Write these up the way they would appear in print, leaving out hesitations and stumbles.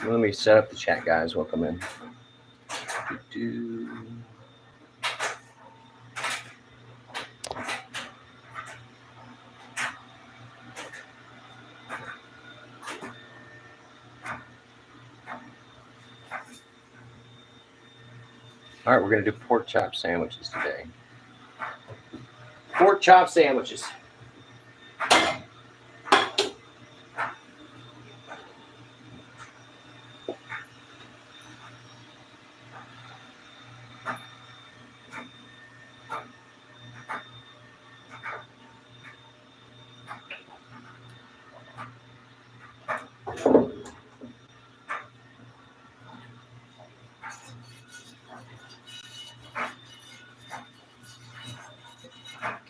Let me set up the chat, guys. Welcome in. All right, we're going to do pork chop sandwiches today. Pork chop sandwiches.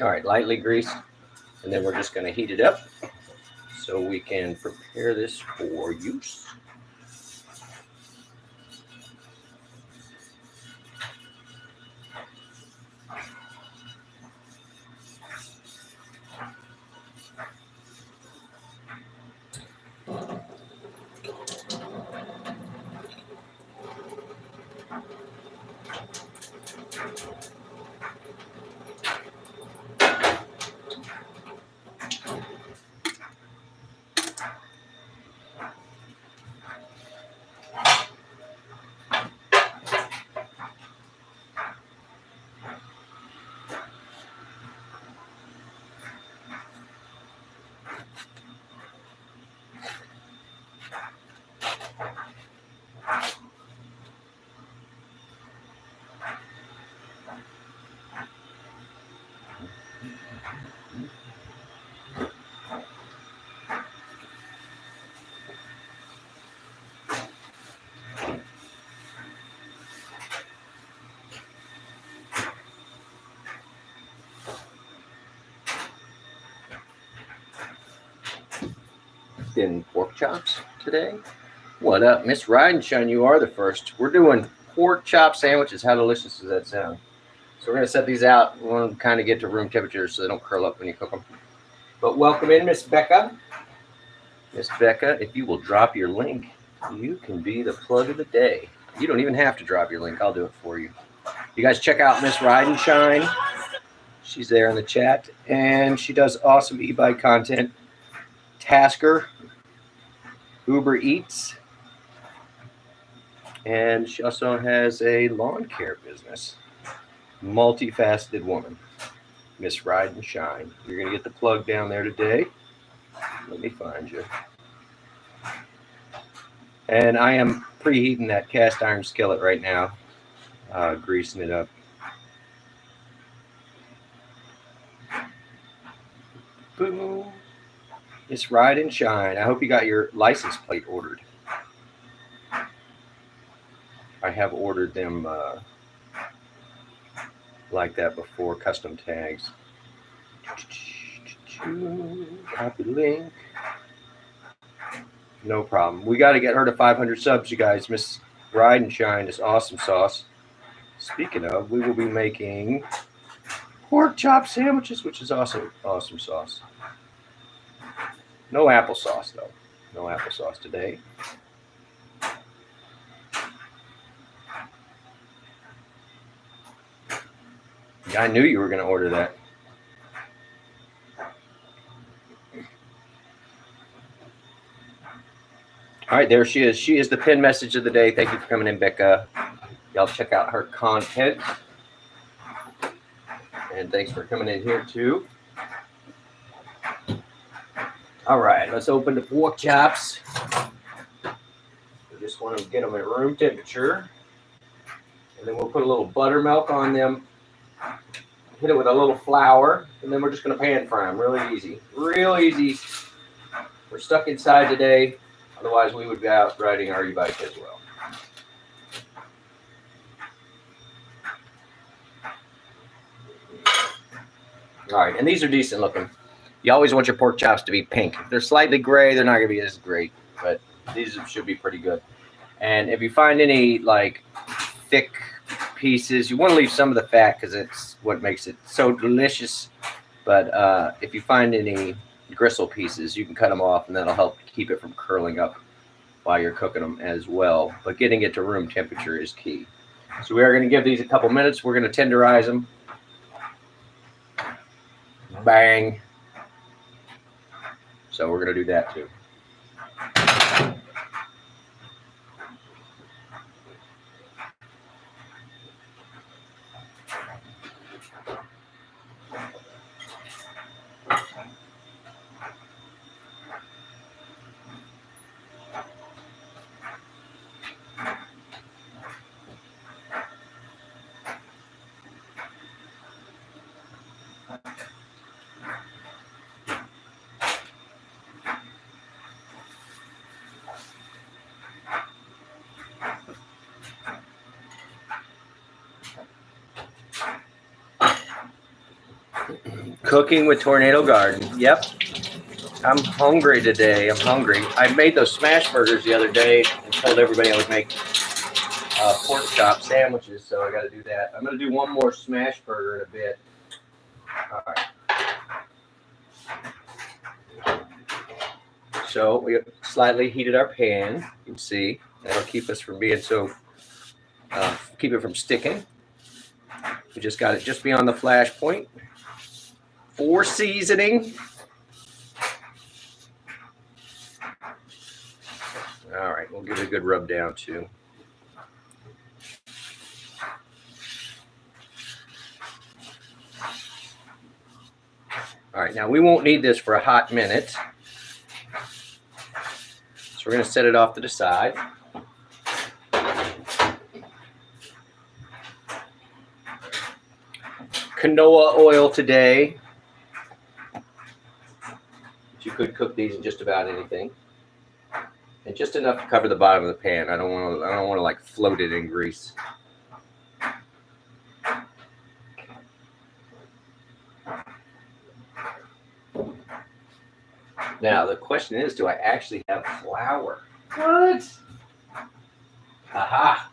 All right, lightly greased, and then we're just going to heat it up so we can prepare this for use. In pork chops today. What up, Miss Ride and Shine? You are the first. We're doing pork chop sandwiches. How delicious does that sound? So we're going to set these out. We want to kind of get to room temperature so they don't curl up when you cook them. But welcome in, Miss Becca. Miss Becca, if you will drop your link, you can be the plug of the day. You don't even have to drop your link. I'll do it for you. You guys check out Miss Ride and Shine. She's there in the chat, and she does awesome e-bike content. Tasker, Uber Eats, and she also has a lawn care business. Multifaceted woman, Miss Ride and Shine. You're going to get the plug down there today. Let me find you. And I am preheating that cast iron skillet right now, greasing it up. Boom. Miss Ride and Shine. I hope you got your license plate ordered. I have ordered them like that before, custom tags. Copy link. No problem. We got to get her to 500 subs, you guys. Miss Ride and Shine is awesome sauce. Speaking of, we will be making pork chop sandwiches, which is also awesome sauce. No applesauce, though. No applesauce today. I knew you were going to order that. All right, there she is. She is the pin message of the day. Thank you for coming in, Becca. Y'all check out her content. And thanks for coming in here, too. All right, let's open the pork chops. We just want to get them at room temperature. And then we'll put a little buttermilk on them. Hit it with a little flour. And then we're just going to pan fry them. Really easy. Real easy. We're stuck inside today. Otherwise, we would be out riding our e-bike as well. All right, and these are decent looking. You always want your pork chops to be pink. If they're slightly gray, they're not going to be as great, but these should be pretty good. And if you find any like thick pieces, you want to leave some of the fat because it's what makes it so delicious. But if you find any gristle pieces, you can cut them off, and that'll help keep it from curling up. while you're cooking them as well. But getting it to room temperature is key. So we are going to give these a couple minutes. We're going to tenderize them. Bang. So we're going to do that too. Cooking with Tornado Garden. Yep. I'm hungry today. I'm hungry. I made those smash burgers the other day and told everybody I would make pork chop sandwiches, so I got to do that. I'm going to do one more smash burger in a bit. All right. So we slightly heated our pan. You can see that'll keep us from being so, keep it from sticking. We just got it just beyond the flash point. For seasoning. All right, we'll give it a good rub down too. All right, now we won't need this for a hot minute. So we're going to set it off to the side. Canola oil today. You could cook these in just about anything. And just enough to cover the bottom of the pan. I don't want to like float it in grease. Now the question is, do I actually have flour? What? Aha.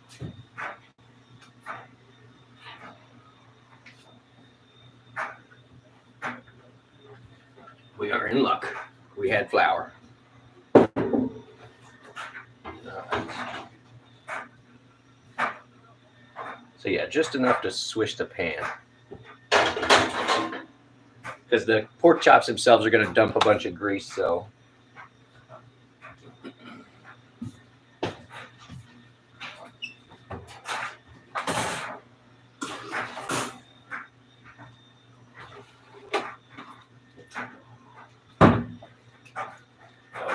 We are in luck. We had flour. So yeah, just enough to swish the pan. Because the pork chops themselves are going to dump a bunch of grease, so.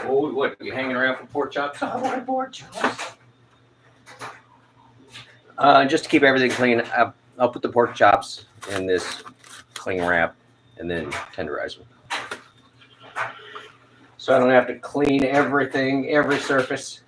Oh, what, you hanging around for pork chops? I want pork chops. Just to keep everything clean, I'll put the pork chops in this cling wrap and then tenderize them. So I don't have to clean everything, every surface.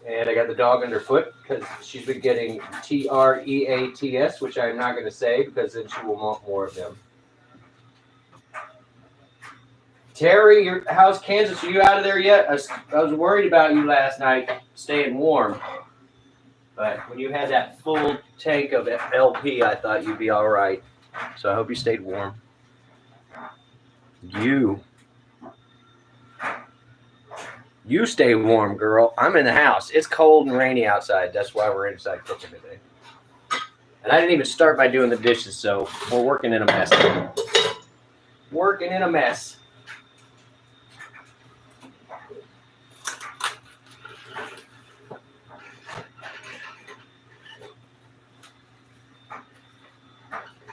And I got the dog underfoot because she's been getting TREATS, which I'm not going to say because then she will want more of them. Terry, how's Kansas? Are you out of there yet? I was worried about you last night staying warm. But when you had that full tank of LP, I thought you'd be all right. So I hope you stayed warm. You stay warm, girl. I'm in the house. It's cold and rainy outside. That's why we're inside cooking today. And I didn't even start by doing the dishes, so we're working in a mess. Working in a mess.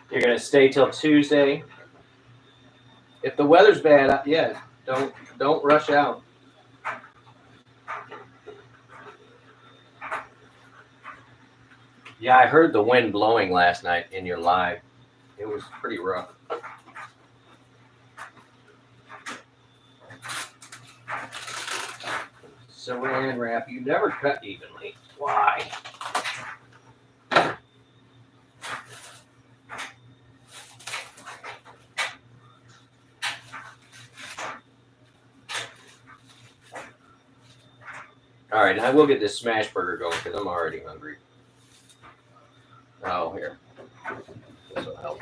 You're going to stay till Tuesday. If the weather's bad, yeah, don't rush out. Yeah, I heard the wind blowing last night in your live. It was pretty rough. Saran wrap. You never cut evenly. Why? All right, and I will get this smash burger going because I'm already hungry. Oh, here. This will help.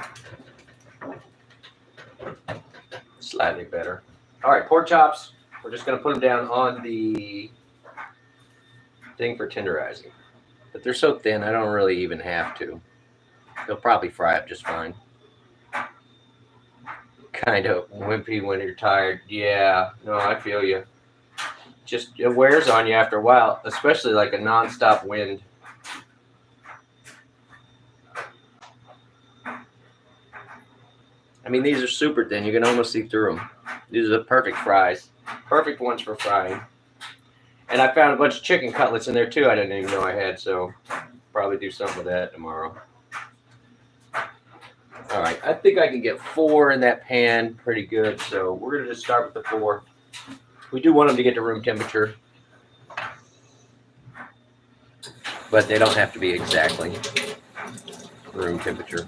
Slightly better. All right, pork chops. We're just going to put them down on the thing for tenderizing. But they're so thin, I don't really even have to. They'll probably fry up just fine. Kind of wimpy when you're tired. Yeah, no, I feel you. Just it wears on you after a while, especially like a nonstop wind. I mean, these are super thin. You can almost see through them. These are the perfect fries. Perfect ones for frying. And I found a bunch of chicken cutlets in there too I didn't even know I had, so probably do something with that tomorrow. All right, I think I can get 4 in that pan pretty good, so we're going to just start with the 4. We do want them to get to room temperature, but they don't have to be exactly room temperature.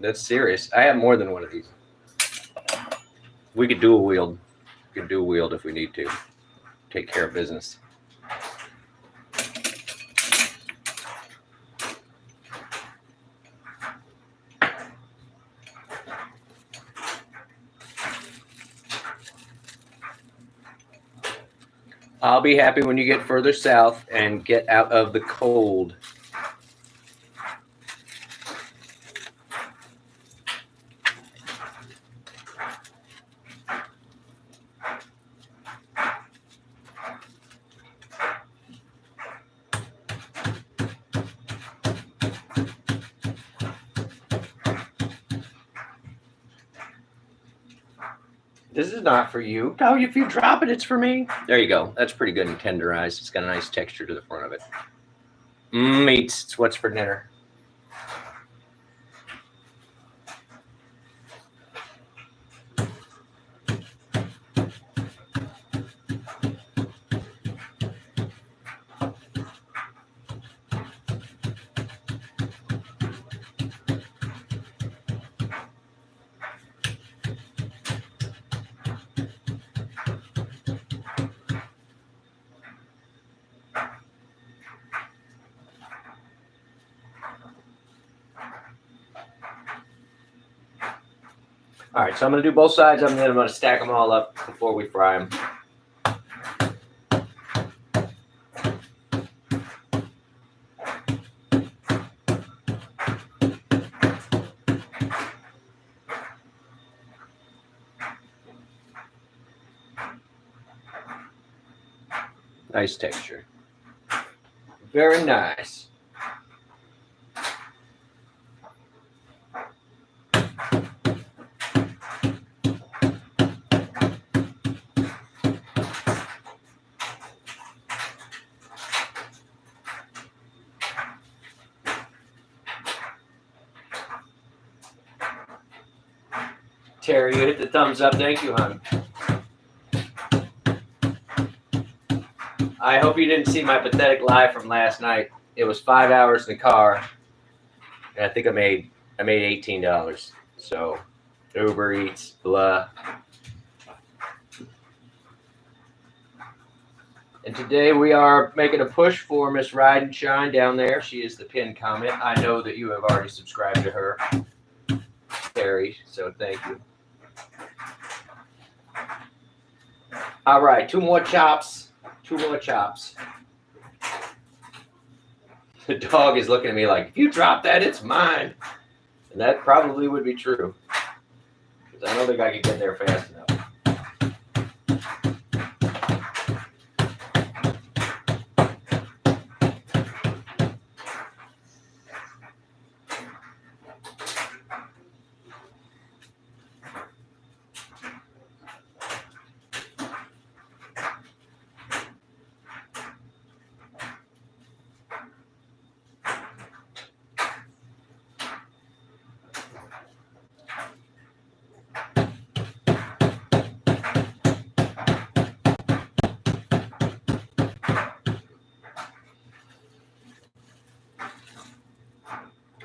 That's serious. I have more than one of these. We could dual wield. We could dual wield if we need to. Take care of business. I'll be happy when you get further south and get out of the cold. This is not for you. Oh, if you drop it, it's for me. There you go. That's pretty good and tenderized. It's got a nice texture to the front of it. Meats. It's what's for dinner. All right, so I'm going to do both sides, and then I'm going to stack them all up before we fry them. Nice texture. Very nice. Terry, you hit the thumbs up. Thank you, hon. I hope you didn't see my pathetic live from last night. It was 5 hours in the car, and I think I made $18. So Uber Eats, blah. And today we are making a push for Miss Ride and Shine down there. She is the pinned comment. I know that you have already subscribed to her, Terry, so thank you. All right, 2 more chops. 2 more chops. The dog is looking at me like, if you drop that, it's mine. And that probably would be true. Because I don't think I could get there fast enough.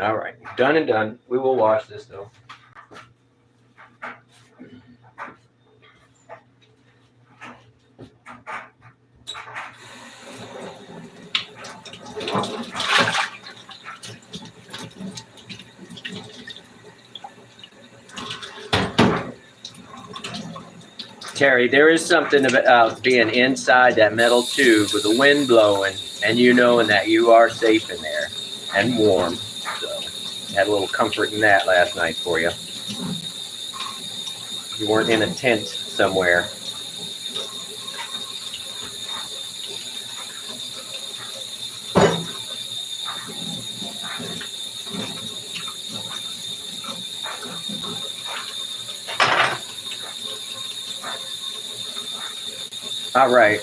All right, done and done. We will wash this though. Terry, there is something about being inside that metal tube with the wind blowing and you knowing that you are safe in there and warm. So, had a little comfort in that last night for you. You weren't in a tent somewhere. All right.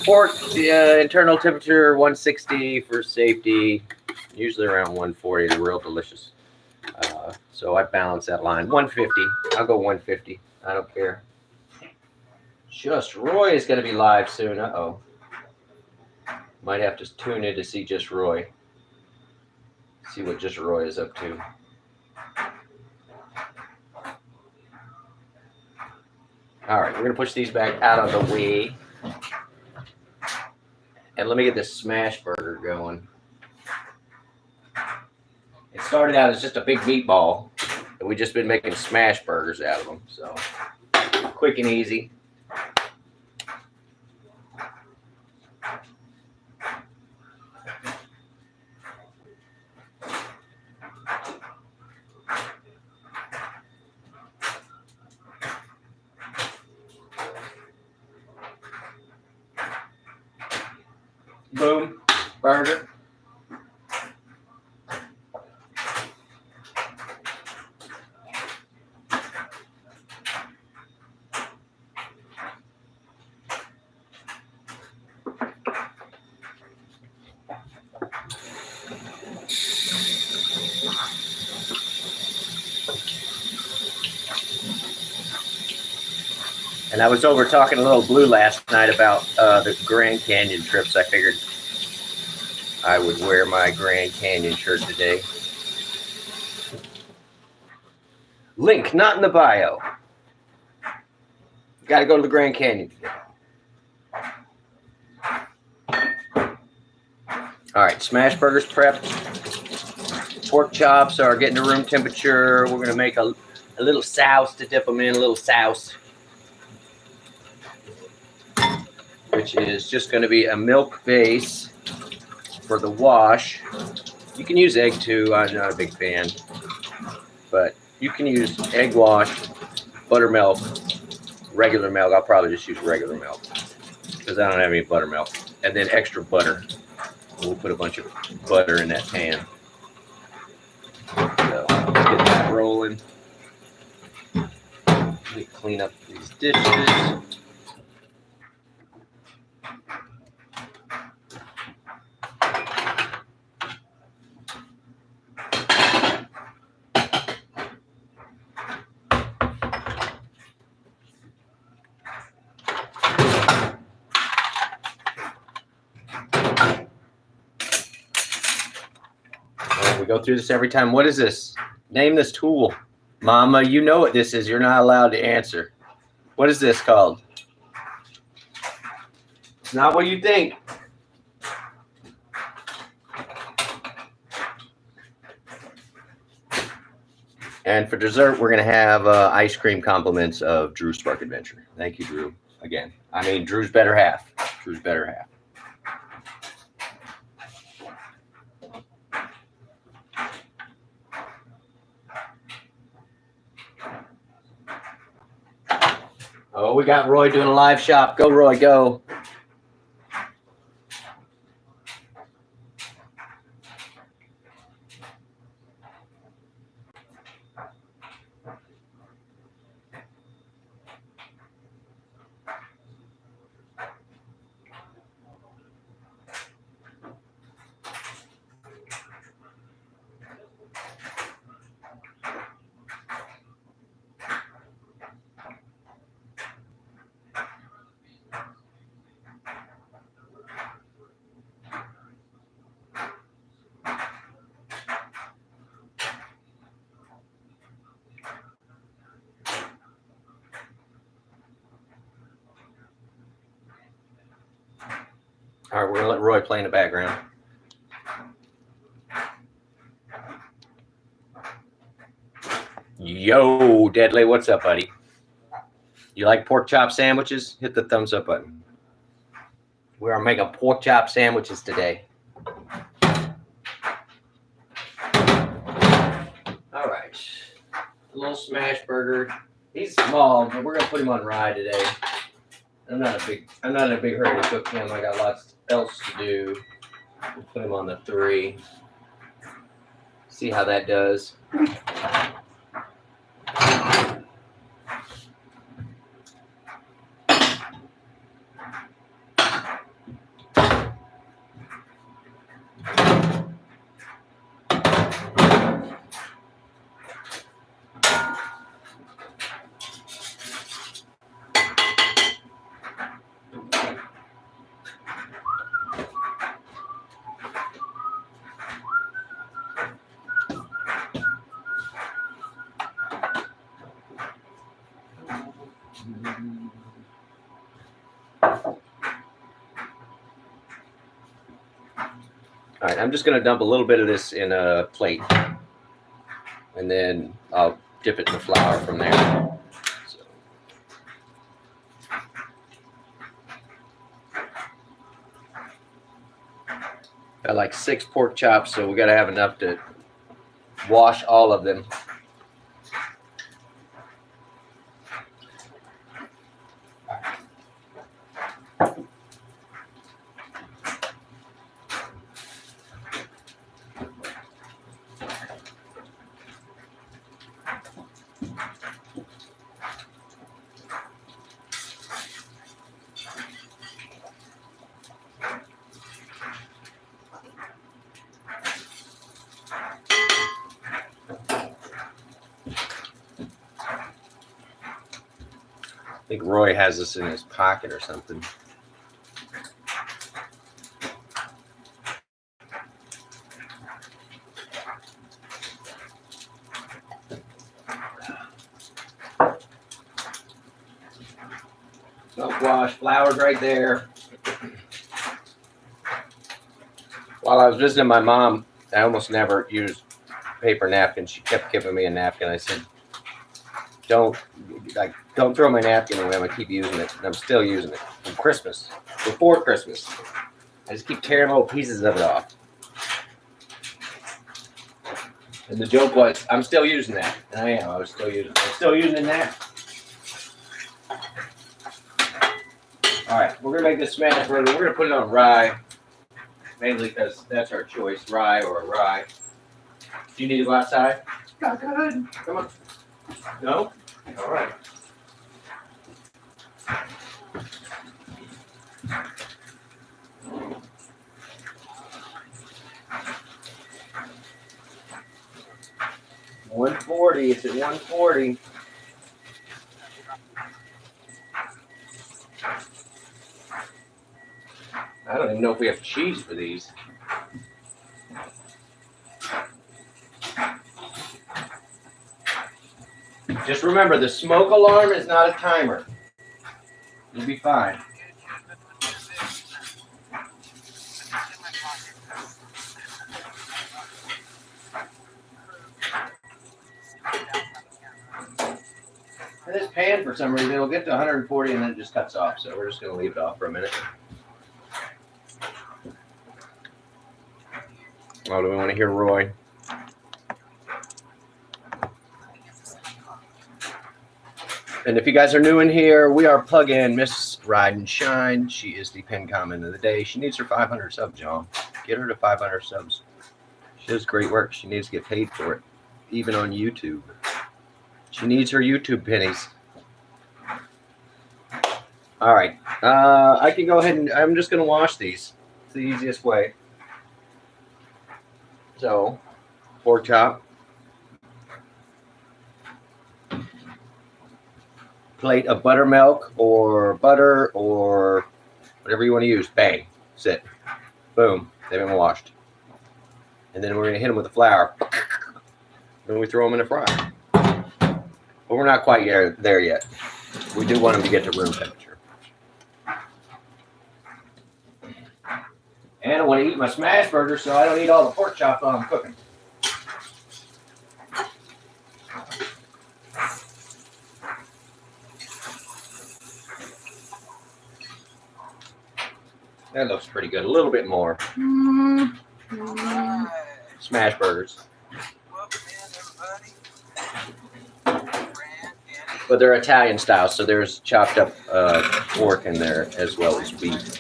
Pork, internal temperature 160 for safety. Usually around 140. They're real delicious. So I balance that line. 150. I'll go 150. I don't care. Just Roy is going to be live soon. Uh-oh. Might have to tune in to see Just Roy. See what Just Roy is up to. All right. We're going to push these back out of the way. And let me get this smash burger going. It started out as just a big meatball, and we've just been making smash burgers out of them. So, quick and easy. Boom, burger. And I was over talking to Little Blue last night about the Grand Canyon trips. I figured I would wear my Grand Canyon shirt today. Link not in the bio. Got to go to the Grand Canyon today. All right, smash burgers prepped. Pork chops are getting to room temperature. We're going to make a little sauce to dip them in, a little sauce, which is just going to be a milk base for the wash. You can use egg too. I'm not a big fan, but you can use egg wash, buttermilk, regular milk. I'll probably just use regular milk because I don't have any buttermilk. And then extra butter. We'll put a bunch of butter in that pan. So let's get that rolling. Let me clean up these dishes. We go through this every time. What is this? Name this tool. Mama, you know what this is. You're not allowed to answer. What is this called? It's not what you think. And for dessert, we're going to have ice cream compliments of Drew Spark Adventure. Thank you, Drew. Again, I mean, Drew's better half. Drew's better half. Oh, we got Roy doing a live shop. Go, Roy, go. All right, we're going to let Roy play in the background. Yo, Deadly, what's up, buddy? You like pork chop sandwiches? Hit the thumbs up button. We are making pork chop sandwiches today. All right. A little smash burger. He's small, but we're gonna put him on rye today. I'm not in a big hurry to cook him. I got lots else to do. We'll put him on the 3. See how that does. All right, I'm just going to dump a little bit of this in a plate, and then I'll dip it in the flour from there. So. Got like 6 pork chops, so we got to have enough to wash all of them. I think Roy has this in his pocket or something. Mouthwash, flour's right there. While I was visiting my mom, I almost never used paper napkins. She kept giving me a napkin. I said, don't throw my napkin away. I'm gonna keep using it. And I'm still using it from Christmas, before Christmas. I just keep tearing little pieces of it off. And the joke was, I'm still using that. And I am. I'm still using it now. All right, we're gonna make this smash burger. We're gonna put it on rye, mainly because that's our choice, rye or a rye. Do you need to go outside? Go ahead. Come on. No? All right. $140. It's at $140. I don't even know if we have cheese for these. Just remember, the smoke alarm is not a timer. You'll be fine. And this pan, for some reason, it'll get to 140 and then it just cuts off. So we're just going to leave it off for a minute. Oh, do we want to hear Roy? And if you guys are new in here, we are plug-in Miss Ride and Shine. She is the pin comment of the day. She needs her 500 subs, y'all. Get her to 500 subs. She does great work. She needs to get paid for it, even on YouTube. She needs her YouTube pennies. All right. I can go ahead and I'm just going to wash these. It's the easiest way. So, pork chop. Plate of buttermilk or butter or whatever you want to use. Bang. Sit. Boom. They've been washed. And then we're going to hit them with the flour. Then we throw them in the fryer. But we're not quite there yet. We do want them to get to room temperature. And I want to eat my smash burger so I don't eat all the pork chops while I'm cooking. That looks pretty good. A little bit more. Alright. Smash burgers. Welcome in, everybody. But they're Italian style, so there's chopped up pork in there as well as beef,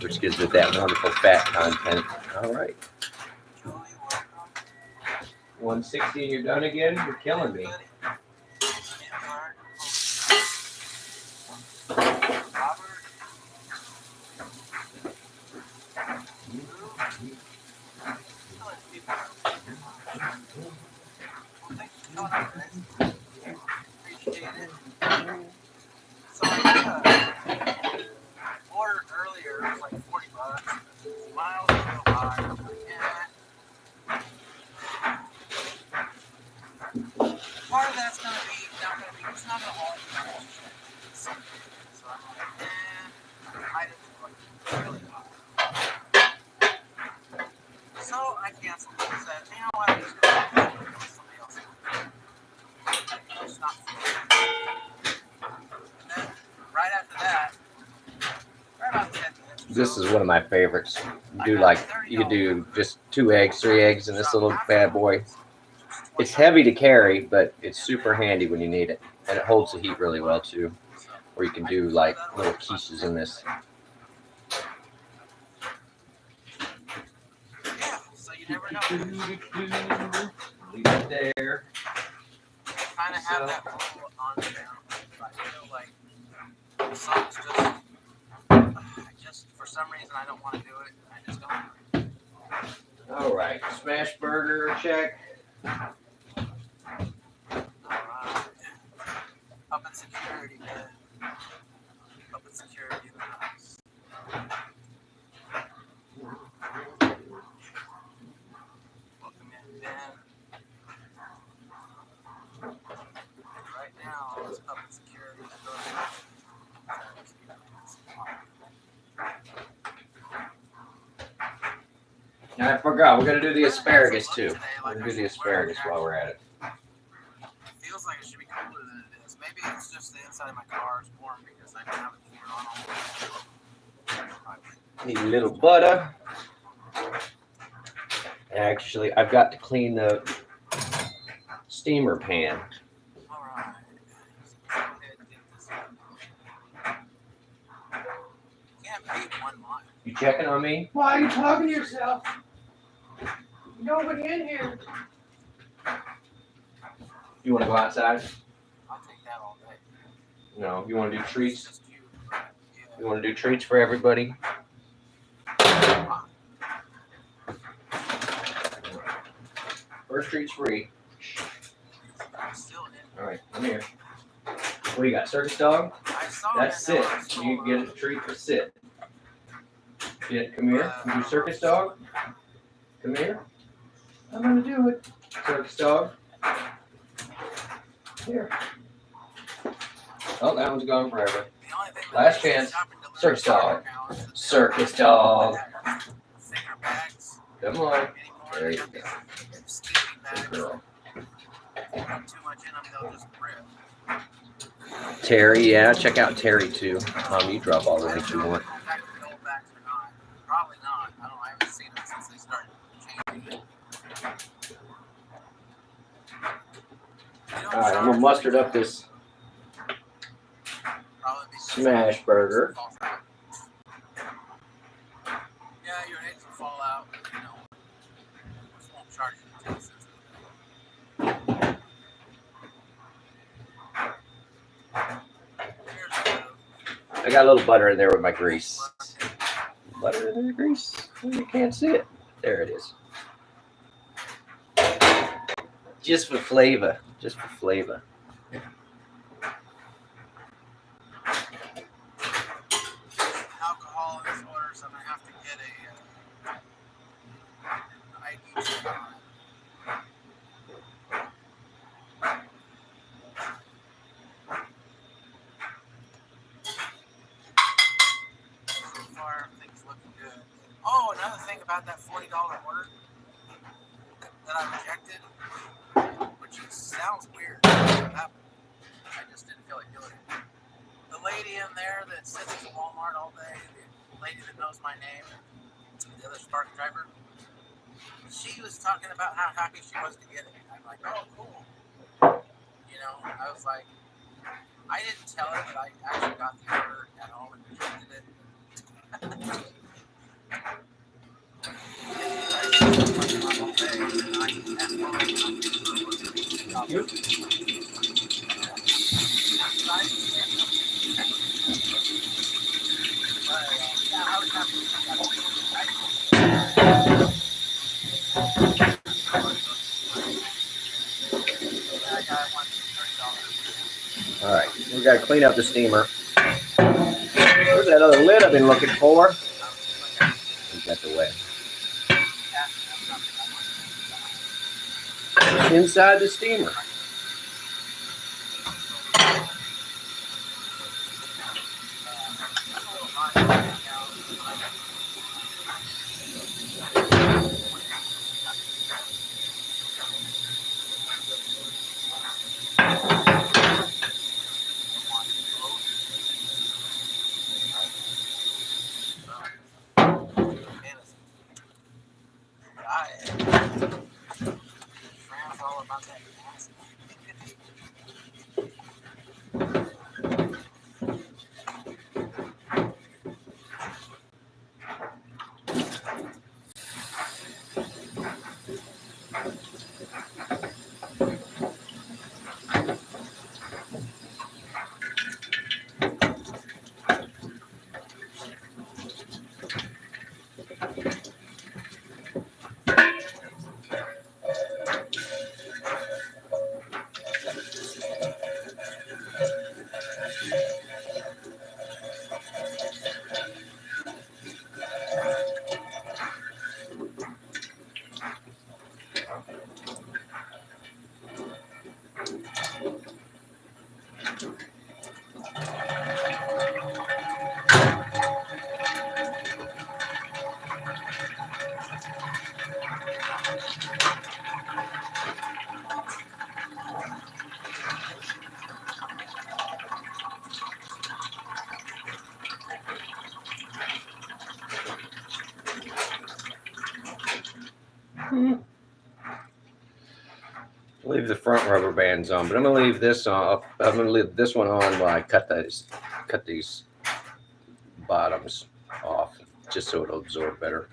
which gives it that wonderful fat content. All right. 160 and you're done again? You're killing me. So I ordered earlier, it was like $40. Miles are real high. I'm like, part of that's gonna be not gonna be. It's not gonna all be that much. So I'm like, I didn't like really high. So I canceled it. I said, you know what? I'm just gonna go with somebody else. It's not. And then right after that, right about 10 minutes. This is one of my favorites. You could do just 2 eggs, 3 eggs in this little bad boy. It's heavy to carry, but it's super handy when you need it. And it holds the heat really well too. Or you can do like little quiches in this. Yeah, so you never know. Leave it there. Kind of have that rule on now. I feel like something's just for some reason I don't want to do it. I just don't. All right, smash burger check. Alright. Up in security, man. Up in security in the house. Welcome in, Ben. And right now, it's up in security. And I forgot, we're gonna do the asparagus too. We're gonna do the asparagus while we're at it. Feels like it should be cooler than it is. Maybe it's just the inside of my car is warm because I don't have it heater on. Need a little butter. Actually, I've got to clean the steamer pan. Alright. Go ahead and get this up. Can't beat 1 mile. You checking on me? Why are you talking to yourself? Nobody in here. You want to go outside? I'll take that all day. No. You want to do treats? Just you. You want to do treats for everybody? First treat's free. I'm still in. All right, come here. What do you got? Circus dog? I saw That's it. sit. You get a treat for sit. Get, come here. You do circus dog? Come here. I'm gonna do it. Circus dog. Here. Oh, that one's gone forever. Last chance. Circus dog. Circus dog. Finger bags. Come on. Anymore. There you go. Sleeping Good bags. girl. If you put too much in them, they'll just rip. Terry, yeah, check out Terry too. You drop all the I links don't you know want. if they'll go back to the old bags or not. Probably not. I don't know. I haven't seen them since they started changing it. All right, I'm gonna mustard up this smash burger. Yeah, your eggs will fall out. You know, just won't charge you 10 cents. I got a little butter in there with my grease. Butter in the grease? Well, you can't see it. There it is. Just for flavor. Just for flavor. Alcohol in this order, so I'm gonna have to get an ID check on it. So far, everything's looking good. Oh, another thing about that $40 order that I rejected, which sounds weird. I just didn't feel like doing it. The lady in there that sits at Walmart all day, lady that knows my name, the other Spark driver, she was talking about how happy she was to get it. I'm like, oh, cool. You know, I was like, I didn't tell her that I actually got the order at home and rejected it. All right, we got to clean up the steamer. Where's that other lid I've been looking for? Got the way. Inside the steamer. Leave the front rubber bands on, but I'm gonna leave this on. I'm gonna leave this one on while I cut these bottoms off, just so it'll absorb better.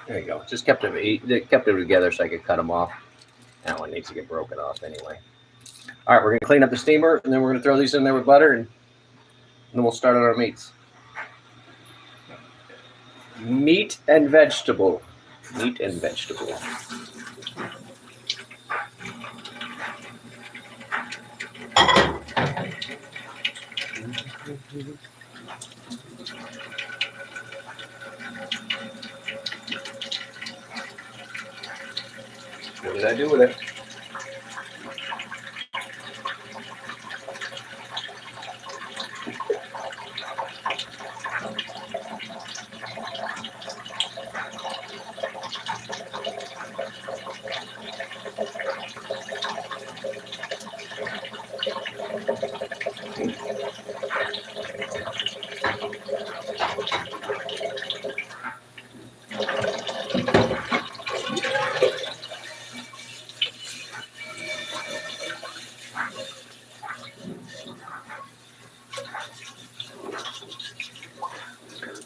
There you go. Just kept it together so I could cut them off. That one needs to get broken off anyway. All right, we're gonna clean up the steamer, and then we're gonna throw these in there with butter, and then we'll start on our meats. Meat and vegetable. Meat and vegetable. What did I do with it?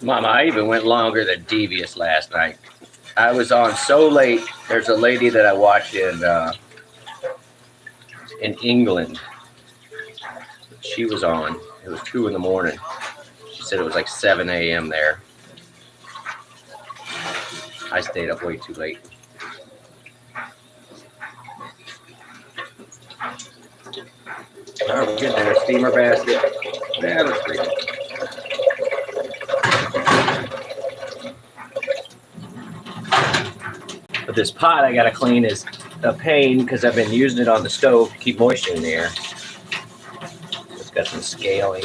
Mama, I even went longer than Devious last night. I was on so late. There's a lady that I watch in England. She was on. It was 2 in the morning. She said it was like 7 a.m. there. I stayed up way too late. All right, we're getting there. Steamer basket. Yeah, that's pretty good. But this pot I gotta clean is a pain because I've been using it on the stove to keep moisture in the air. It's got some scaling.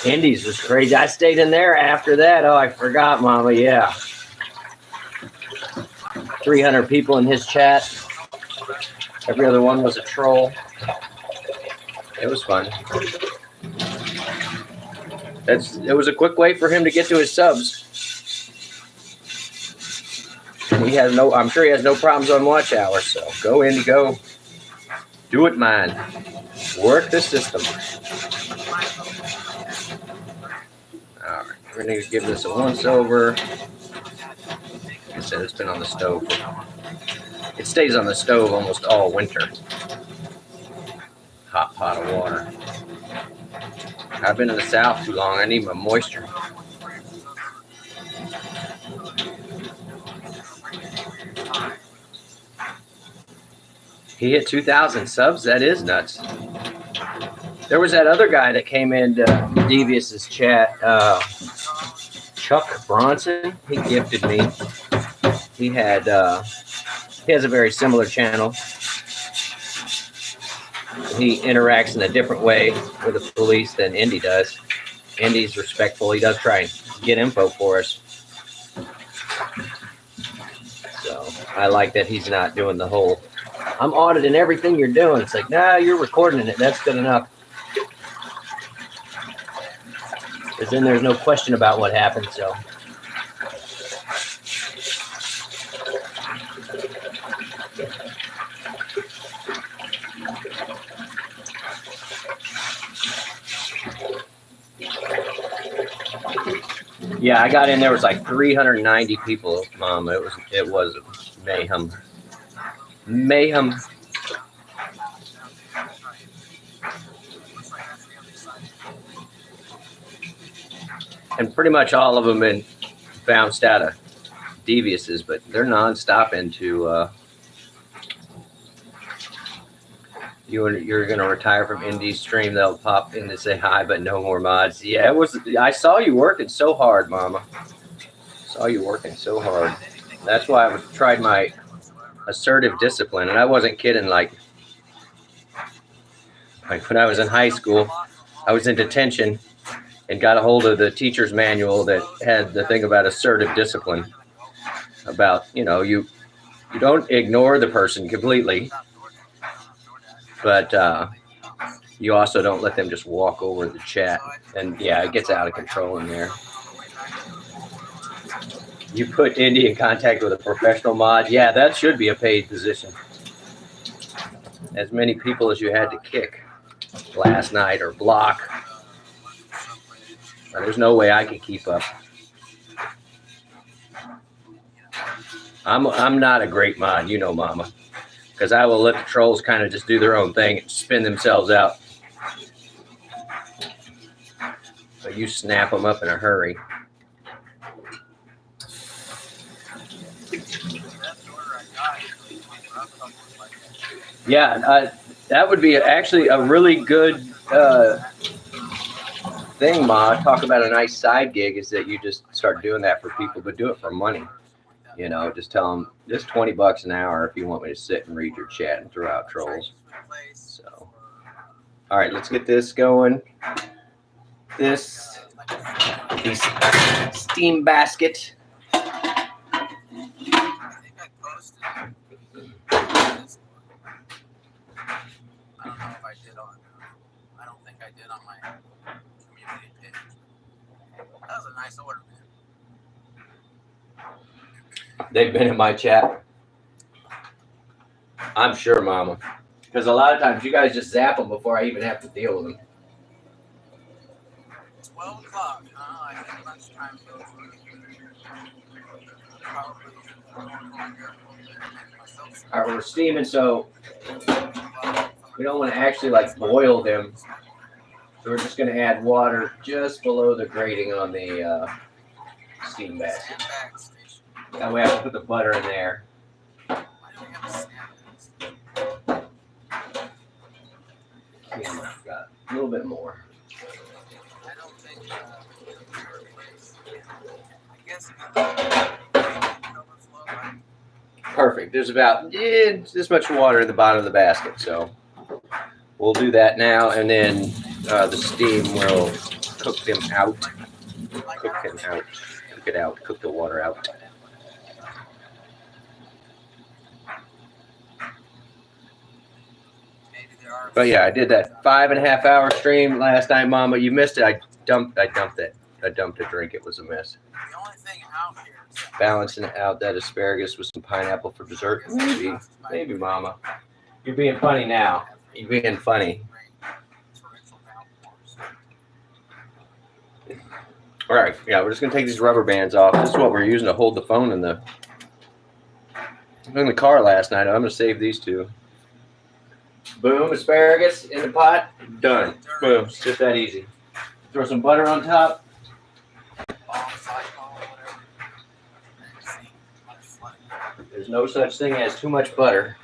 Indies was crazy. I stayed in there after that. Oh, I forgot, Mama. Yeah. 300 people in his chat. Every other one was a troll. It was fun. It was a quick way for him to get to his subs. I'm sure he has no problems on watch hours. So go Indy, go. Do it, man. Work the system. All right, we're gonna give this a once over. Like I said, it's been on the stove. It stays on the stove almost all winter. Hot pot of water. I've been in the South too long. I need my moisture. He hit 2,000 subs. That is nuts. There was that other guy that came into Devious's chat, Chuck Bronson. He gifted me. He has a very similar channel. He interacts in a different way with the police than Indy does. Indy's respectful. He does try and get info for us. So I like that he's not doing the whole, I'm auditing everything you're doing. It's like, nah, you're recording it. That's good enough. Because then there's no question about what happened. So. Yeah, I got in. There was like 390 people, Mom. It was mayhem. Mayhem. And pretty much all of them been bounced out of Devious's, but they're nonstop into. You're gonna retire from Indy's stream. They'll pop in to say hi, but no more mods. Yeah, it was. I saw you working so hard, Mama. Saw you working so hard. That's why I tried my assertive discipline, and I wasn't kidding. Like when I was in high school, I was in detention and got a hold of the teacher's manual that had the thing about assertive discipline. About you don't ignore the person completely. But you also don't let them just walk over the chat. And yeah, it gets out of control in there. You put Indy in contact with a professional mod. Yeah, that should be a paid position. As many people as you had to kick last night or block. There's no way I could keep up. I'm not a great mod, Mama. Because I will let the trolls kind of just do their own thing and spin themselves out. But you snap them up in a hurry. Yeah, That would be actually a really good thing, Ma. Talk about a nice side gig is that you just start doing that for people, but do it for money. You know, just tell them just $20 an hour if you want me to sit and read your chat and throw out trolls. So, all right, let's get this going. The steam basket. I think I posted this one. I don't know if I did on. I don't think I did on my community page. That was a nice order, man. They've been in my chat. I'm sure, Mama. Because a lot of times you guys just zap them before I even have to deal with them. 12 o'clock. I think lunchtime goes. All right, we're steaming, so we don't want to actually like boil them. So we're just going to add water just below the grating on the steam basket. That way I can put the butter in there. Yeah, got a little bit more. I don't think Perfect. There's about this much water in the bottom of the basket, so we'll do that now, and then the steam will cook them out. Cook them out. Cook it out. Cook the water out. But yeah, I did that 5.5 hour stream last night, Mama. You missed it. I dumped it. I dumped a drink. It was a mess. The only thing out here is Balancing out that asparagus with some pineapple for dessert. Maybe, Mama. You're being funny now. You're being funny. All right, yeah, we're just gonna take these rubber bands off. This is what we're using to hold the phone in the car last night. I'm gonna save these two. Boom, asparagus in the pot. Done. Boom. It's just that easy. Throw some butter on top. There's no such thing as too much butter.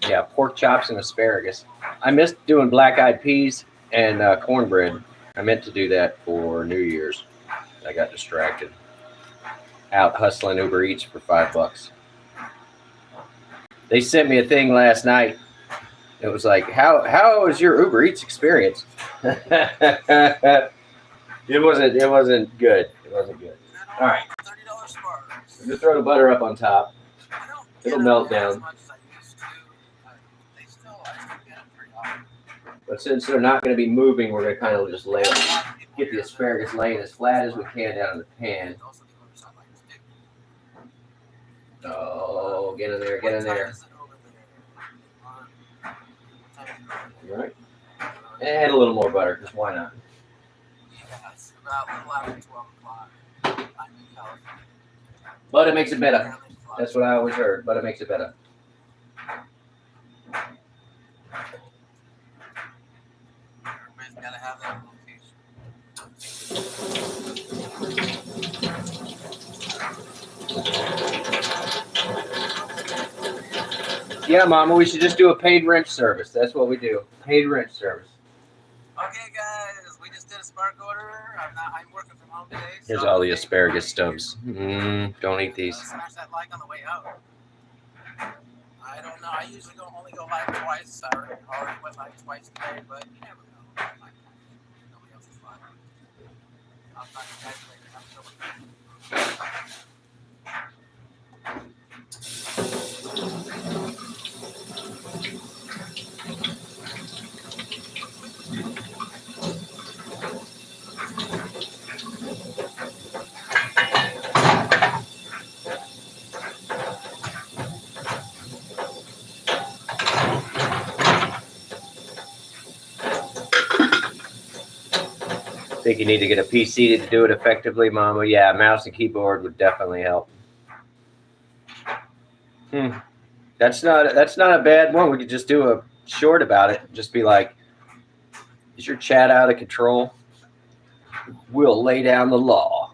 Yeah, pork chops and asparagus. I missed doing black-eyed peas and cornbread. I meant to do that for New Year's. I got distracted. Out hustling Uber Eats for $5. They sent me a thing last night. It was like, how was your Uber Eats experience? It wasn't good. It wasn't good. All right. I'm gonna throw the butter up on top. It'll melt down. But since they're not going to be moving, we're going to kind of just lay it. Get the asparagus laying as flat as we can down in the pan. Oh, get in there, get in there. All right. And a little more butter, because why not? Butter makes it better. That's what I always heard. Butter makes it better. Everybody's got to have that location. Yeah, Mama, we should just do a paid wrench service. That's what we do. Paid wrench service. Okay, guys, we just did a spark order. I'm working from home today. Here's all the asparagus stubs. Don't eat these. Smash that like on the way out. I don't know. I usually only go live twice. I already went live twice today, but you never know. Nobody else is live. I'll talk to you guys later. Have a good one. Think you need to get a PC to do it effectively, Mama? Yeah, mouse and keyboard would definitely help. That's not a bad one. We could just do a short about it. Just be like, is your chat out of control? We'll lay down the law.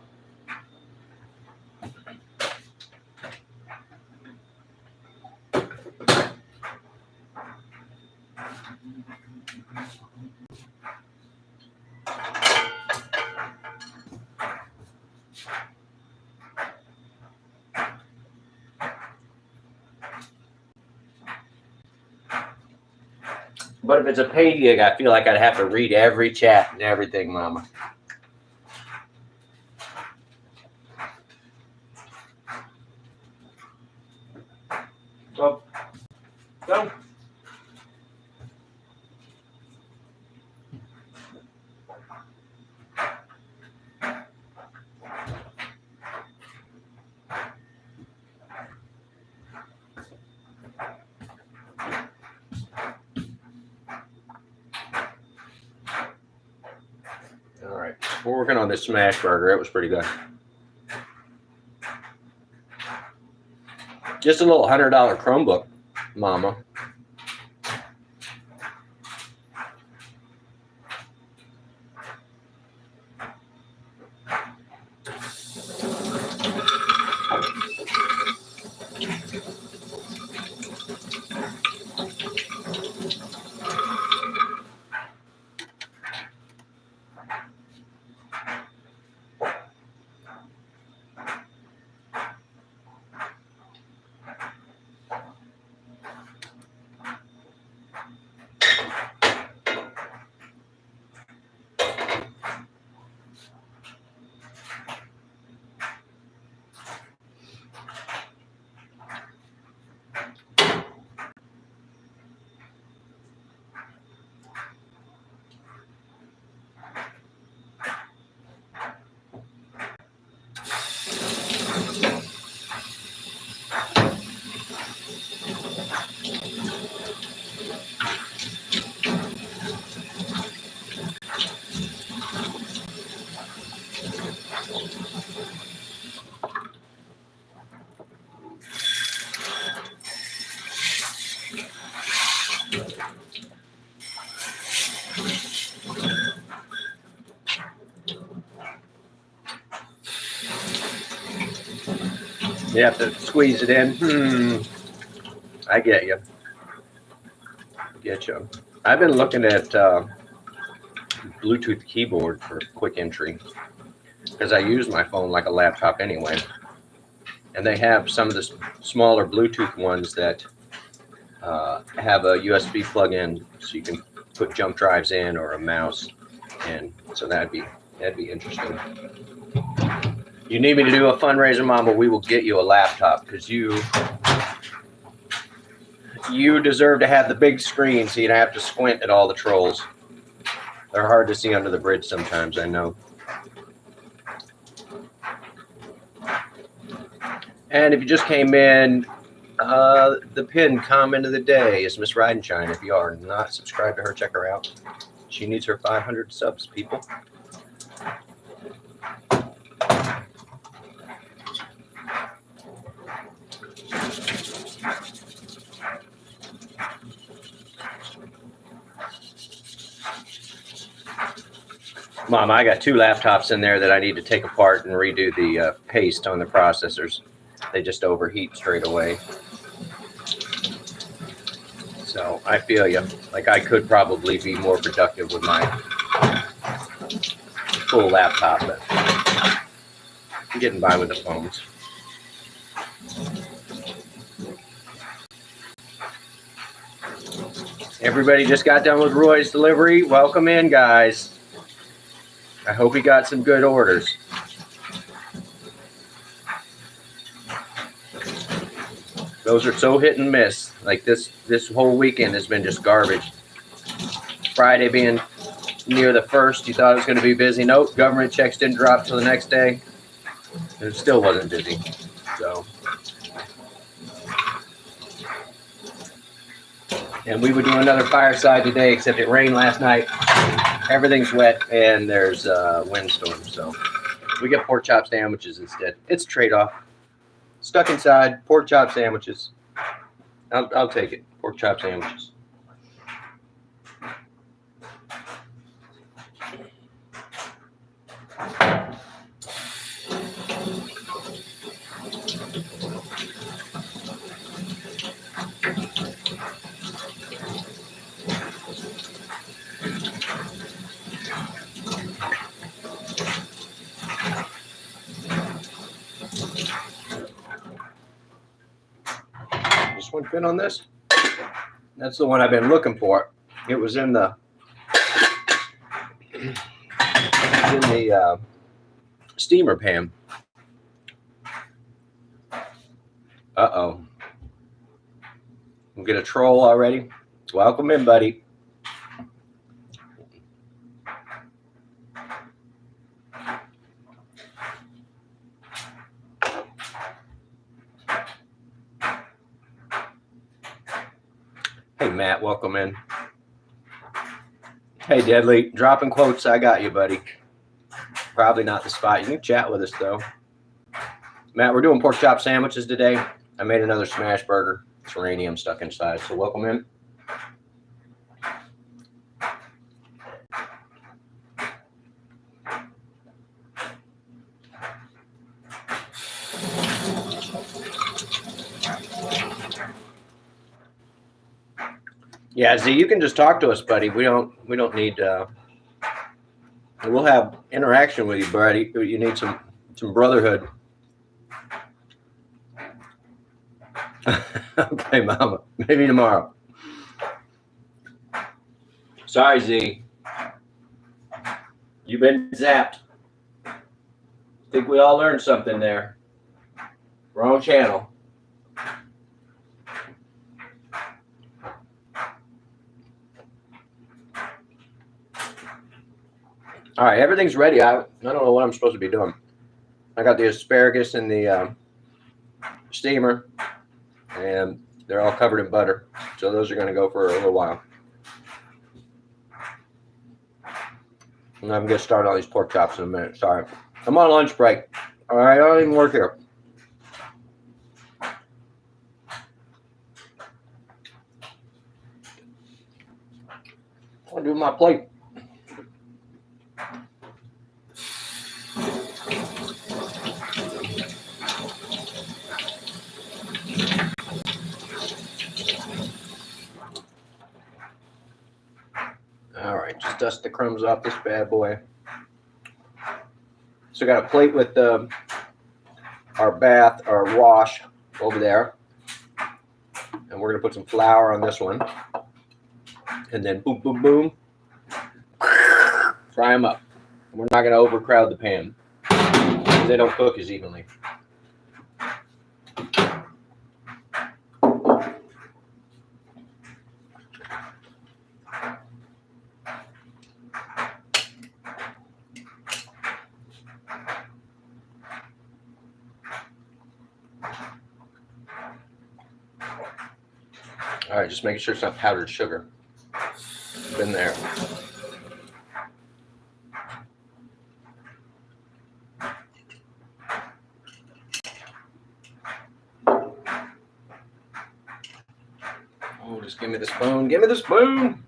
But if it's a paid gig, I feel like I'd have to read every chat and everything, Mama. Well, go. All right, we're working on this smash burger. It was pretty good. Just a little $100 Chromebook, Mama. You have to squeeze it in. I get you. Get you. I've been looking at Bluetooth keyboard for quick entry because I use my phone like a laptop anyway. And they have some of the smaller Bluetooth ones that have a USB plug-in, so you can put jump drives in or a mouse, and so that'd be interesting. You need me to do a fundraiser, Mama? We will get you a laptop because you deserve to have the big screen so you don't have to squint at all the trolls. They're hard to see under the bridge sometimes, I know. And if you just came in, the pinned comment of the day is Miss Ridenshine. If you are not subscribed to her, check her out. She needs her 500 subs, people. Mom, I got 2 laptops in there that I need to take apart and redo the paste on the processors. They just overheat straight away. So I feel you. Like I could probably be more productive with my full laptop, but I'm getting by with the phones. Everybody just got done with Roy's delivery. Welcome in, guys. I hope he got some good orders. Those are so hit and miss. Like this whole weekend has been just garbage. Friday being near the 1st, you thought it was going to be busy. Nope, government checks didn't drop till the next day. It still wasn't busy. So, and we would do another fireside today, except it rained last night. Everything's wet and there's a windstorm, so we get pork chop sandwiches instead. It's a trade-off. Stuck inside, pork chop sandwiches. I'll take it. Pork chop sandwiches. This one fit on this? That's the one I've been looking for. It was in the steamer pan. Uh-oh. We'll get a troll already. Welcome in, buddy. Hey, Matt, welcome in. Hey, Deadly, dropping quotes. I got you, buddy. Probably not the spot. You can chat with us, though. Matt, we're doing pork chop sandwiches today. I made another smash burger. It's uranium stuck inside, so welcome in. Yeah, Z, you can just talk to us, buddy. We don't need. We'll have interaction with you, buddy. You need some brotherhood. Okay, Mama. Maybe tomorrow. Sorry, Z. You've been zapped. Think we all learned something there. Wrong channel. All right, everything's ready. I don't know what I'm supposed to be doing. I got the asparagus in the steamer, and they're all covered in butter. So those are going to go for a little while. And I'm going to get started on these pork chops in a minute. Sorry. I'm on lunch break. All right, I don't even work here. I'll do my plate. All right, just dust the crumbs off this bad boy. So I got a plate with our wash over there. And we're going to put some flour on this one. And then boom, boom, boom. Fry them up. We're not going to overcrowd the pan. They don't cook as evenly. All right, just making sure it's not powdered sugar. Been there. Oh, just give me the spoon. Give me the spoon.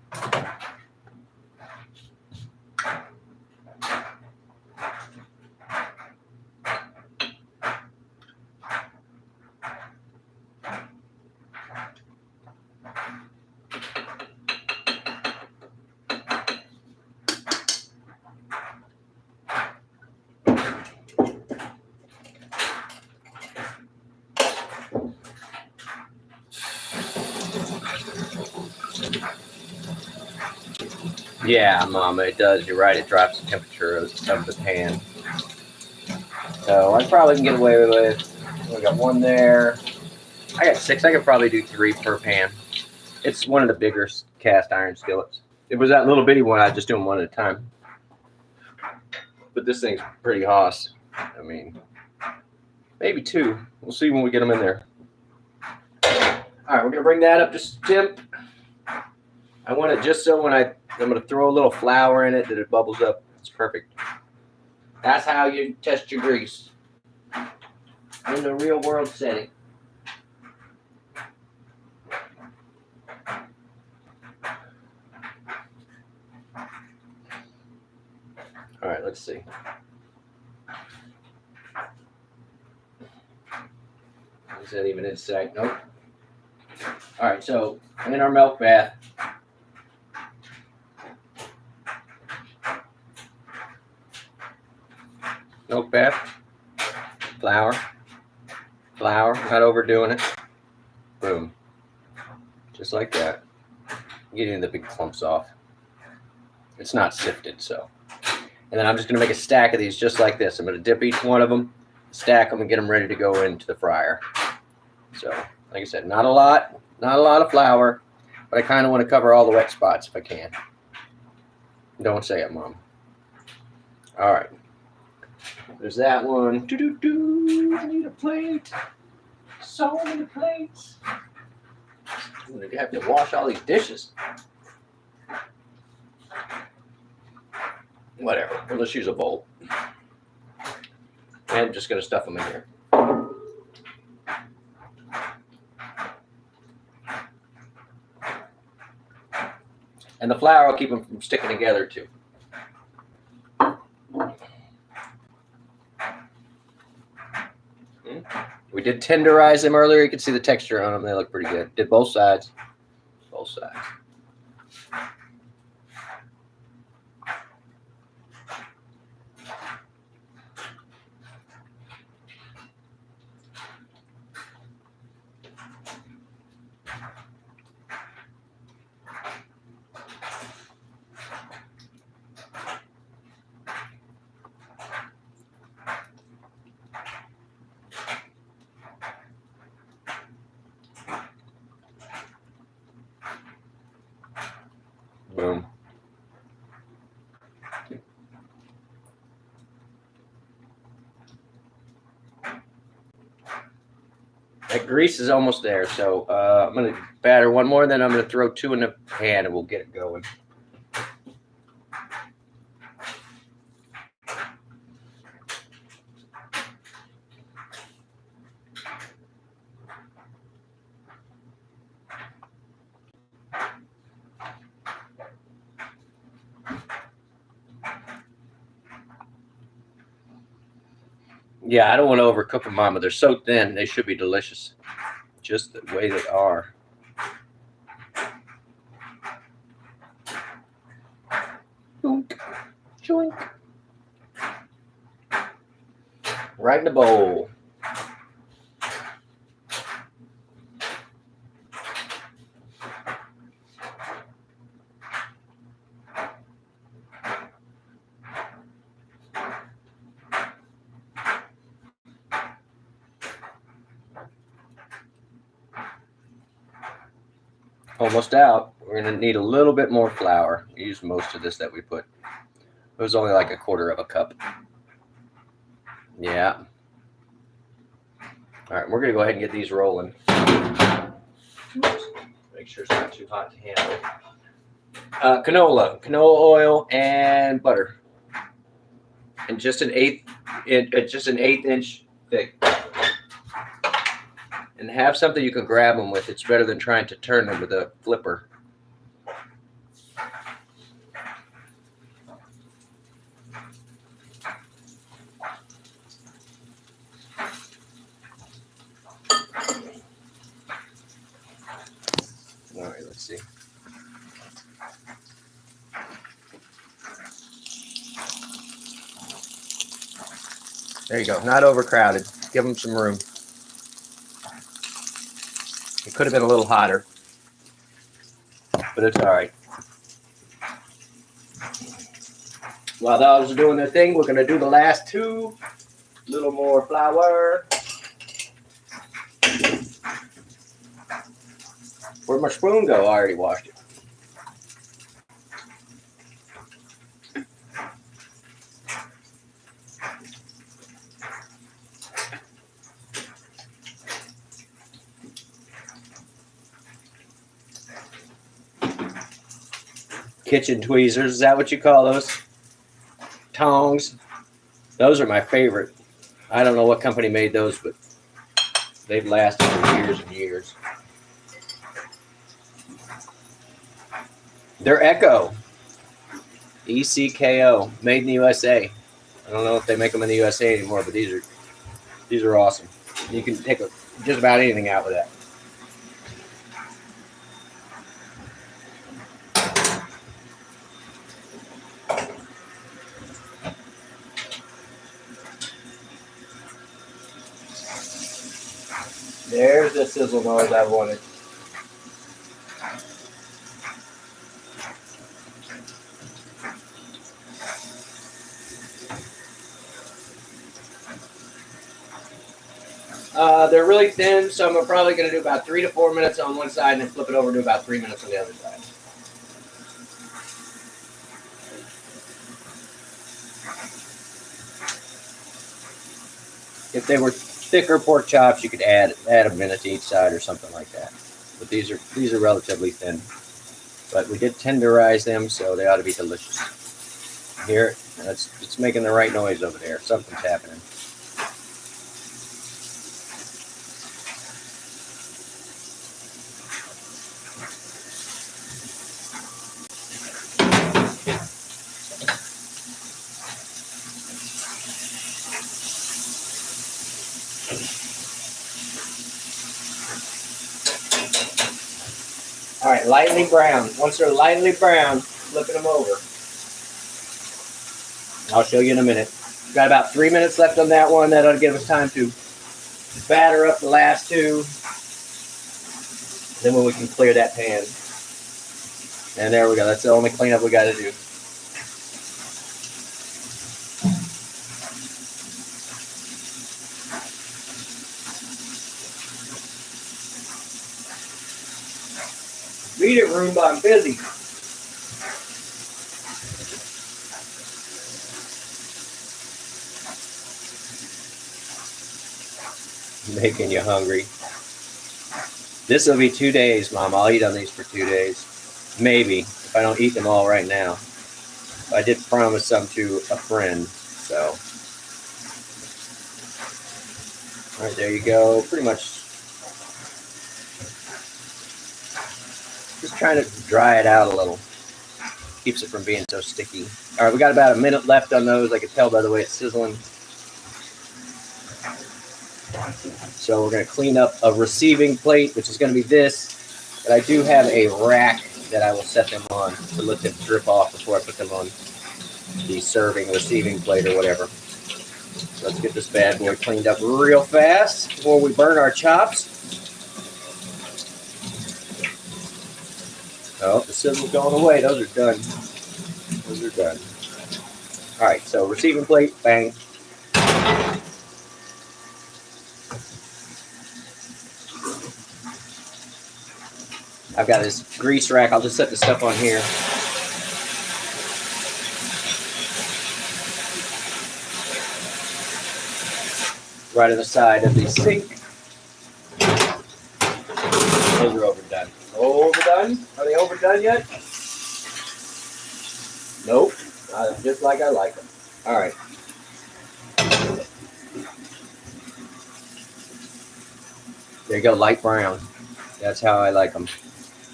Yeah, Mama, it does. You're right. It drops the temperature of the pan. So I probably can get away with it. We got one there. I got 6. I could probably do 3 per pan. It's one of the bigger cast iron skillets. It was that little bitty one. I was just doing one at a time. But this thing's pretty hoss. I mean, maybe 2. We'll see when we get them in there. All right, we're gonna bring that up just temp. I want it just so when I'm gonna throw a little flour in it that it bubbles up. It's perfect. That's how you test your grease in the real world setting. All right, let's see. Is that even in sight? Nope. All right, so in our milk bath, milk bath, flour, not overdoing it. Boom. Just like that. Getting the big clumps off. It's not sifted, so. And then I'm just going to make a stack of these just like this. I'm going to dip each one of them, stack them, and get them ready to go into the fryer. So, like I said, not a lot of flour, but I kind of want to cover all the wet spots if I can. Don't say it, Mom. All right. There's that one. I need a plate. So many plates. I'm going to have to wash all these dishes. Whatever. Well, let's use a bowl. And I'm just going to stuff them in here. And the flour will keep them from sticking together too. We did tenderize them earlier. You can see the texture on them. They look pretty good. Did both sides. Both sides. Boom. That grease is almost there, so I'm going to batter one more, and then I'm going to throw 2 in the pan, and we'll get it going. Yeah, I don't want to overcook them, Mama. They're so thin. They should be delicious. Just the way they are. Joink. Joink. Right in the bowl. Almost out. We're going to need a little bit more flour. We used most of this that we put. It was only like 1/4 cup. Yeah. All right, we're going to go ahead and get these rolling. Make sure it's not too hot to handle. Canola oil, and butter. And just an eighth inch thick. And have something you can grab them with. It's better than trying to turn them with a flipper. All right, let's see. There you go. Not overcrowded. Give them some room. It could have been a little hotter, but it's all right. While those are doing their thing, we're going to do the last 2. A little more flour. Where'd my spoon go? I already washed it. Kitchen tweezers, is that what you call those? Tongs. Those are my favorite. I don't know what company made those, but they've lasted for years and years. They're Echo. ECKO, made in the USA. I don't know if they make them in the USA anymore, but these are awesome. You can take just about anything out with that. There's the sizzle noise I wanted. They're really thin, so I'm probably going to do about 3 to 4 minutes on one side and then flip it over to about 3 minutes on the other side. If they were thicker pork chops, you could add a minute to each side or something like that. But these are relatively thin. But we did tenderize them, so they ought to be delicious. Here, it's making the right noise over there. Something's happening. All right, lightly brown. Once they're lightly brown, flipping them over. I'll show you in a minute. Got about 3 minutes left on that one. That'll give us time to batter up the last two. Then we can clear that pan. And there we go. That's the only cleanup we got to do. Read it, Roomba. I'm busy. Making you hungry. This will be 2 days, Mom. I'll eat on these for 2 days. Maybe, if I don't eat them all right now. I did promise some to a friend, so. All right, there you go. Pretty much just trying to dry it out a little. Keeps it from being so sticky. All right, we got about a minute left on those. I can tell by the way it's sizzling. So we're going to clean up a receiving plate, which is going to be this. But I do have a rack that I will set them on to let them drip off before I put them on the serving receiving plate or whatever. So let's get this bad boy cleaned up real fast before we burn our chops. Oh, the sizzle's going away. Those are done. Those are done. All right, so receiving plate, bang. I've got this grease rack. I'll just set the stuff on here. Right on the side of the sink. Those are overdone. Overdone? Are they overdone yet? Nope. Just like I like them. All right. There you go, light brown. That's how I like them.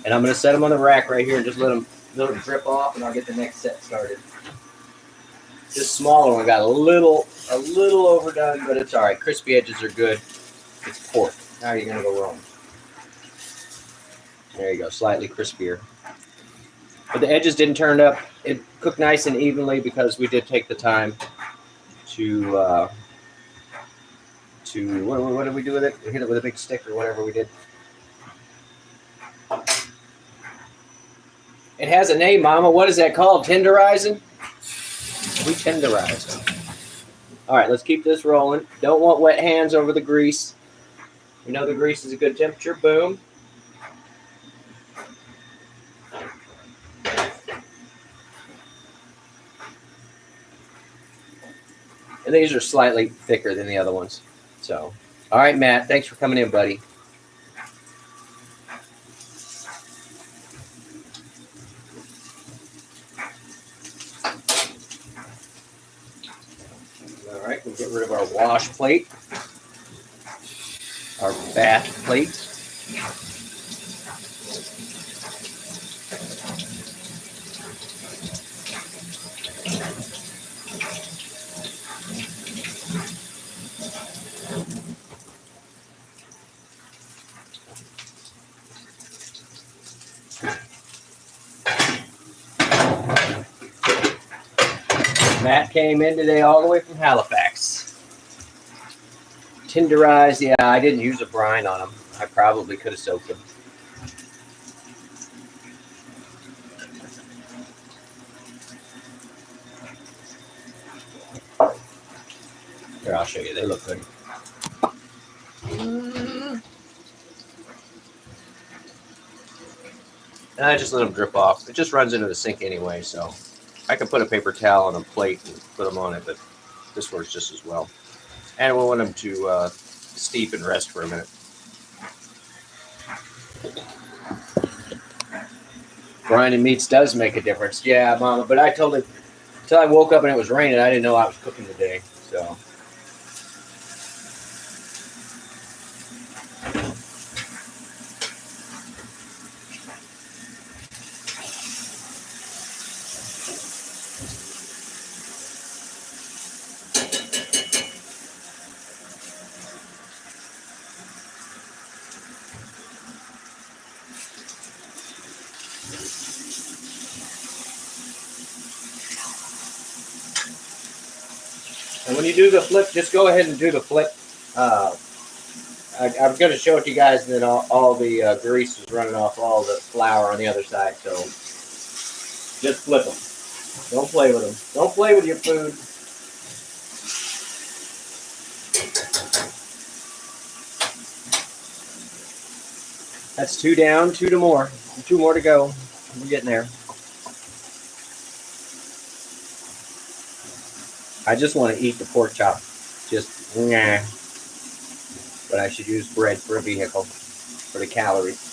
And I'm going to set them on the rack right here and just let them drip off, and I'll get the next set started. This smaller one got a little overdone, but it's all right. Crispy edges are good. It's pork. How are you going to go wrong? There you go, slightly crispier. But the edges didn't turn up. It cooked nice and evenly because we did take the time to what did we do with it? We hit it with a big stick or whatever we did. It has a name, Mama. What is that called? Tenderizing? We tenderize them. All right, let's keep this rolling. Don't want wet hands over the grease. We know the grease is a good temperature. Boom. And these are slightly thicker than the other ones. So, all right, Matt, thanks for coming in, buddy. All right, we'll get rid of our wash plate, our bath plate. Matt came in today all the way from Halifax. Tenderized. Yeah, I didn't use a brine on them. I probably could have soaked them. Here, I'll show you. They look good. And I just let them drip off. It just runs into the sink anyway, so I can put a paper towel on a plate and put them on it, but this works just as well. And we want them to steep and rest for a minute. Brining meats does make a difference. Yeah, Mama, but I told it until I woke up and it was raining, I didn't know I was cooking today, so. And when you do the flip, just go ahead and do the flip. I'm going to show it to you guys, and then all the grease is running off all the flour on the other side. So just flip them. Don't play with them. Don't play with your food. That's 2 down, 2 to more. 2 more to go. We're getting there. I just want to eat the pork chop. Just, nah. But I should use bread for a vehicle, for the calories.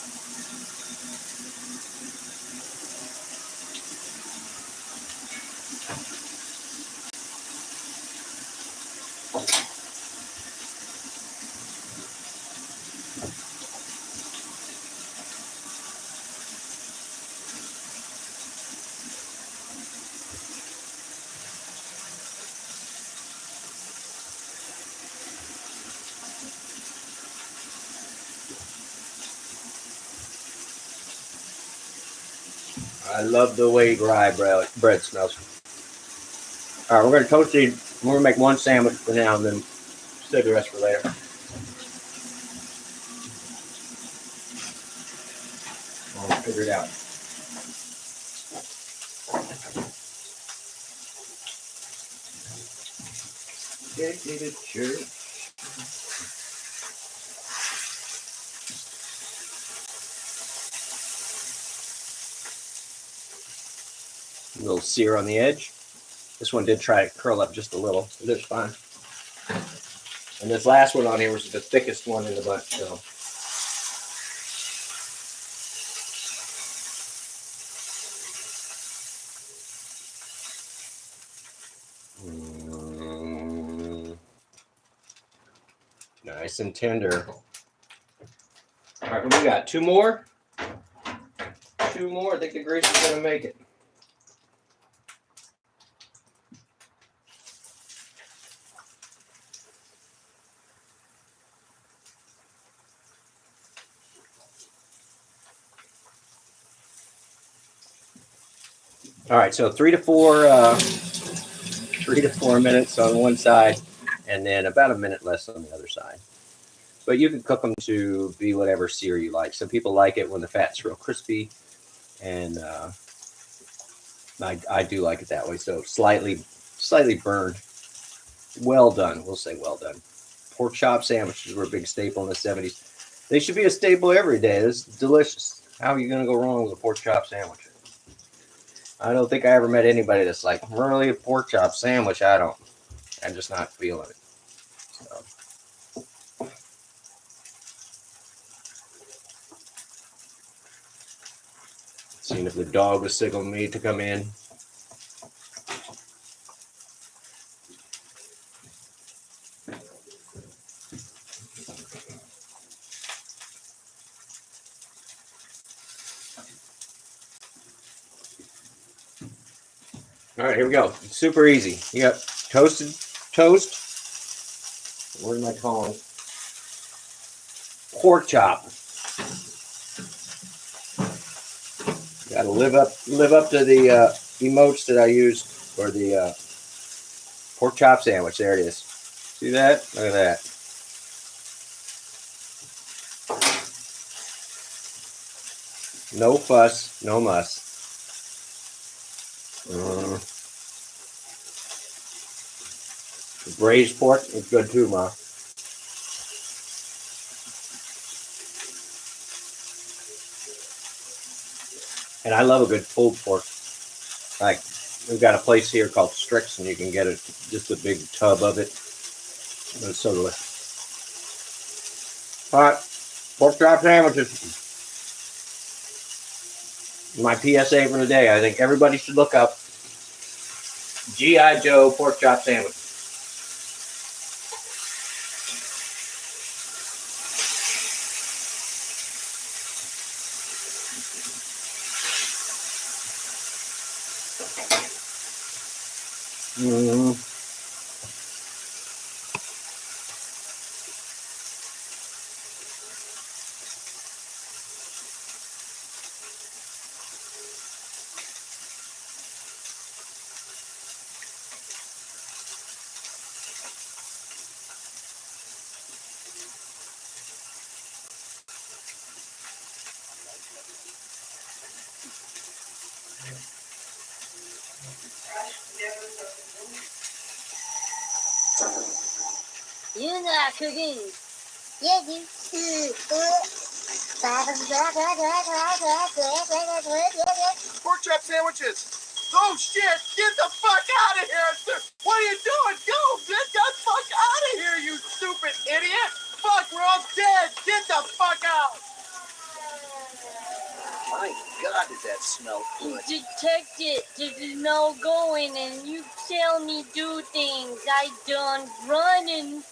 I love the way rye bread smells. All right, we're going to toast these. We're going to make one sandwich for now and then save the rest for later. I'll figure it out. Take me to church. A little sear on the edge. This one did try to curl up just a little. It looks fine. And this last one on here was the thickest one in the bunch. So. Nice and tender. All right, we got 2 more. 2 more. I think the grease is going to make it. All right, so 3 to 4 minutes on one side, and then about a minute less on the other side. But you can cook them to be whatever sear you like. Some people like it when the fat's real crispy, and I do like it that way. So slightly burned. Well done. We'll say well done. Pork chop sandwiches were a big staple in the 70s. They should be a staple every day. This is delicious. How are you going to go wrong with a pork chop sandwich? I don't think I ever met anybody that's like, really, a pork chop sandwich? I'm just not feeling it. So. Seeing if the dog was signaling me to come in. All right, here we go. It's super easy. You got toasted toast. What am I calling? Pork chop. Got to live up to the emotes that I used for the pork chop sandwich. There it is. See that? Look at that. No fuss, no muss. Braised pork is good too, Ma. And I love a good pulled pork. Like, we've got a place here called Strix, and you can get it, just a big tub of it. It's so delicious. All right, pork chop sandwiches. My PSA for today, I think everybody should look up G.I. Joe pork chop sandwich. You're not cooking. Yeah, you. Pork chop sandwiches. Oh shit! Get the fuck out of here! What are you doing? Go! Get the fuck out of here, you stupid idiot! Fuck, we're all dead! Get the fuck out! My God, does that smell good? Detect it. There's no going, and you tell me do things. I done running.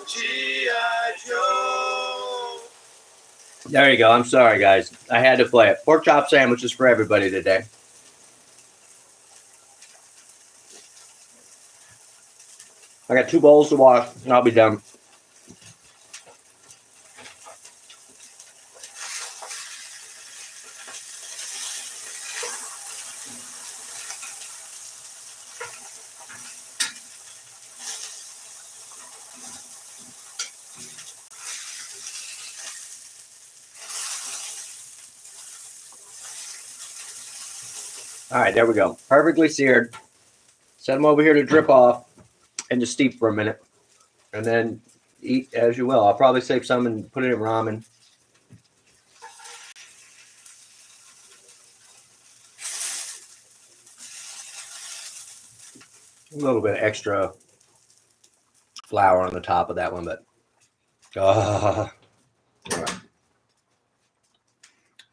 G.I. Joe! There you go. I'm sorry, guys. I had to play it. Pork chop sandwiches for everybody today. I got 2 bowls to wash, and I'll be done. All right, there we go. Perfectly seared. Set them over here to drip off and to steep for a minute. And then eat as you will. I'll probably save some and put it in ramen. A little bit of extra flour on the top of that one, but all right.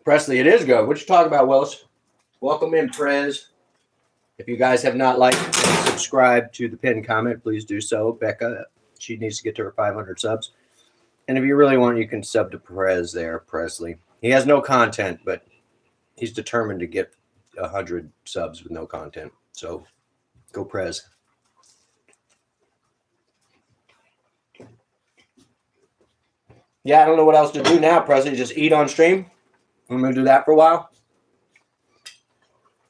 Presley, it is good. What you talking about, Willis? Welcome in, Prez. If you guys have not liked and subscribed to the pinned comment, please do so. Becca, she needs to get to her 500 subs. And if you really want, you can sub to Perez there, Presley. He has no content, but he's determined to get 100 subs with no content. So go Prez. Yeah, I don't know what else to do now, Presley. Just eat on stream. I'm going to do that for a while.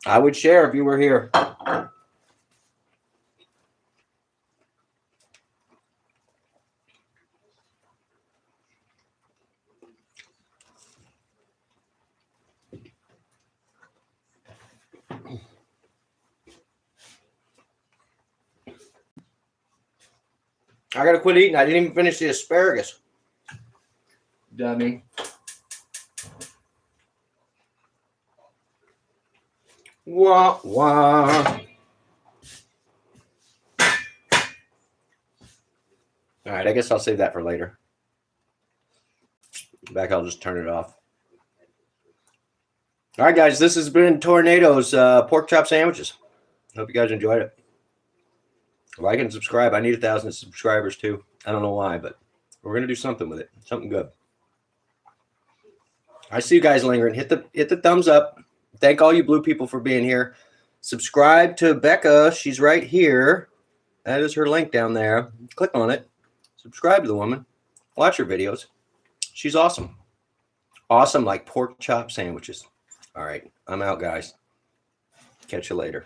I would share if you were here. I got to quit eating. I didn't even finish the asparagus. Dummy. Wah, wah. All right, I guess I'll save that for later. Back, I'll just turn it off. All right, guys, this has been Tornado's pork chop sandwiches. Hope you guys enjoyed it. Like and subscribe. I need 1,000 subscribers too. I don't know why, but we're gonna do something with it. Something good. I see you guys lingering. Hit the thumbs up. Thank all you blue people for being here. Subscribe to Becca. She's right here. That is her link down there. Click on it. Subscribe to the woman. Watch her videos. She's awesome. Awesome like pork chop sandwiches. All right. I'm out, guys. Catch you later.